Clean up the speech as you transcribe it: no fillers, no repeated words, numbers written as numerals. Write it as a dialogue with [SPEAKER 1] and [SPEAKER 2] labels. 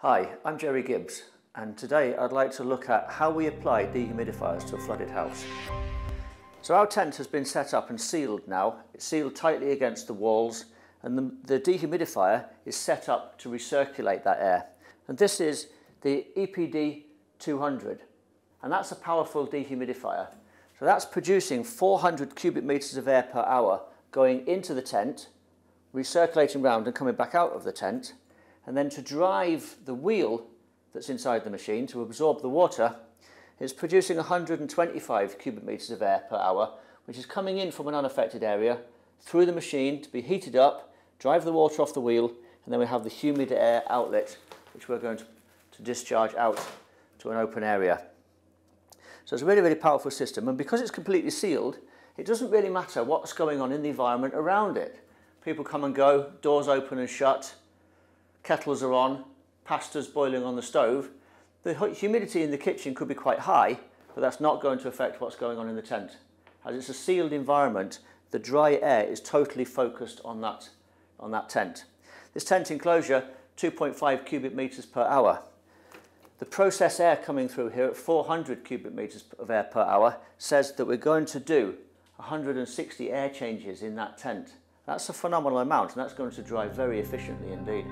[SPEAKER 1] Hi, I'm Jerry Gibbs, and today I'd like to look at how we apply dehumidifiers to a flooded house. So our tent has been set up and sealed now. It's sealed tightly against the walls, and the dehumidifier is set up to recirculate that air. And this is the EPD200, and that's a powerful dehumidifier. So that's producing 400 cubic meters of air per hour going into the tent, recirculating round and coming back out of the tent. And then to drive the wheel that's inside the machine to absorb the water, it's producing 125 cubic meters of air per hour, which is coming in from an unaffected area through the machine to be heated up, drive the water off the wheel, and then we have the humid air outlet, which we're going to discharge out to an open area. So it's a really, really powerful system, and because it's completely sealed, it doesn't really matter what's going on in the environment around it. People come and go, doors open and shut, kettles are on, pasta's boiling on the stove. The humidity in the kitchen could be quite high, but that's not going to affect what's going on in the tent. As it's a sealed environment, the dry air is totally focused on that tent. This tent enclosure, 2.5 cubic meters per hour. The process air coming through here at 400 cubic meters of air per hour says that we're going to do 160 air changes in that tent. That's a phenomenal amount, and that's going to dry very efficiently indeed.